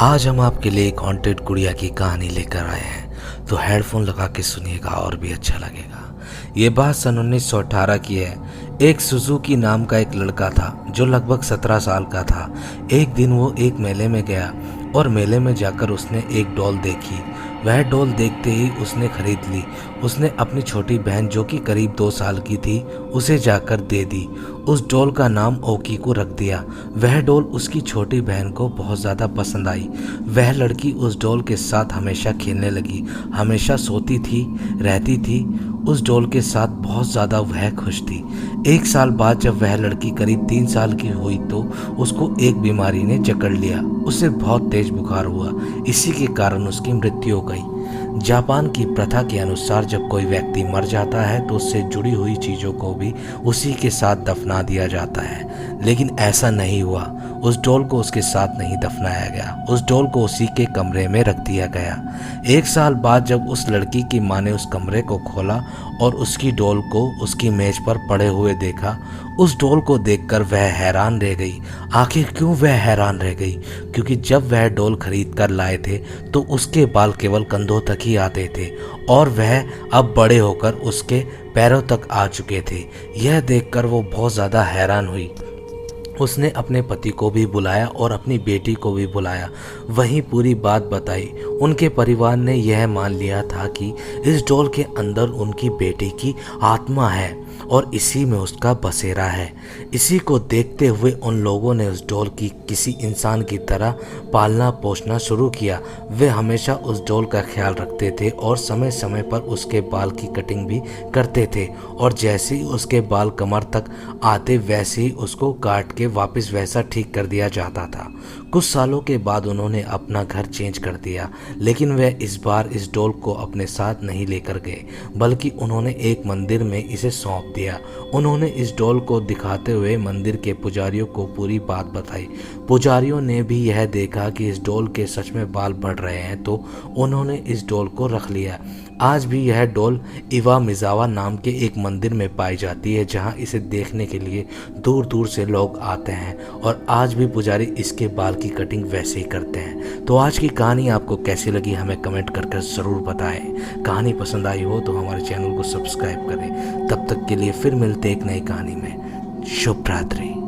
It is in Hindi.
आज हम आपके लिए एक हॉन्टेड गुड़िया की कहानी लेकर आए हैं, तो हेडफोन लगा के सुनिएगा और भी अच्छा लगेगा। ये बात सन 1918 की है। एक सुजुकी नाम का एक लड़का था जो लगभग 17 साल का था। एक दिन वो एक मेले में गया और मेले में जाकर उसने एक डॉल देखी। वह डॉल देखते ही उसने खरीद ली। उसने अपनी छोटी बहन जो कि करीब 2 साल की थी उसे जाकर दे दी। उस डॉल का नाम ओकी को रख दिया। वह डॉल उसकी छोटी बहन को बहुत ज़्यादा पसंद आई। वह लड़की उस डॉल के साथ हमेशा खेलने लगी, हमेशा सोती थी, रहती थी। उस डॉल के साथ बहुत ज़्यादा वह खुश थी। 1 साल बाद जब वह लड़की करीब 3 साल की हुई तो उसको एक बीमारी ने जकड़ लिया। उसे बहुत तेज बुखार हुआ। इसी के कारण उसकी मृत्यु हो गई। जापान की प्रथा के अनुसार जब कोई व्यक्ति मर जाता है तो उससे जुड़ी हुई चीज़ों को भी उसी के साथ दफना दिया जाता है, लेकिन ऐसा नहीं हुआ। उस डॉल को उसके साथ नहीं दफनाया गया। उस डॉल को उसी के कमरे में रख दिया गया। 1 साल बाद जब उस लड़की की माँ ने उस कमरे को खोला और उसकी डॉल को उसकी मेज पर पड़े हुए देखा, उस डॉल को देखकर वह हैरान रह गई। आखिर क्यों वह हैरान रह गई? क्योंकि जब वह डॉल खरीद कर लाए थे तो उसके बाल केवल कंधों तक ही आते थे और वह अब बड़े होकर उसके पैरों तक आ चुके थे। यह देखकर वो बहुत ज़्यादा हैरान हुई। उसने अपने पति को भी बुलाया और अपनी बेटी को भी बुलाया, वहीं पूरी बात बताई। उनके परिवार ने यह मान लिया था कि इस डॉल के अंदर उनकी बेटी की आत्मा है और इसी में उसका बसेरा है। इसी को देखते हुए उन लोगों ने उस डॉल की किसी इंसान की तरह पालना पोसना शुरू किया। वे हमेशा उस डॉल का ख्याल रखते थे और समय समय पर उसके बाल की कटिंग भी करते थे, और जैसे ही उसके बाल कमर तक आते वैसे ही उसको काट के वापस वैसा ठीक कर दिया जाता था। कुछ सालों के बाद उन्होंने अपना घर चेंज कर दिया, लेकिन वह इस बार इस डॉल को अपने साथ नहीं लेकर गए, बल्कि उन्होंने एक मंदिर में इसे सौंप दिया। उन्होंने इस डॉल को दिखाते हुए मंदिर के पुजारियों को पूरी बात बताई। पुजारियों ने भी यह देखा कि इस डॉल के सच में बाल बढ़ रहे हैं, तो उन्होंने इस डॉल को रख लिया। आज भी यह डॉल इवा मिजावा नाम के एक मंदिर में पाई जाती है, जहां इसे देखने के लिए दूर दूर से लोग आते हैं, और आज भी पुजारी इसके बाल की कटिंग वैसे ही करते हैं। तो आज की कहानी आपको कैसी लगी हमें कमेंट करके ज़रूर बताएं। कहानी पसंद आई हो तो हमारे चैनल को सब्सक्राइब करें। तब तक के लिए फिर मिलते एक नई कहानी में। शुभ रात्रि।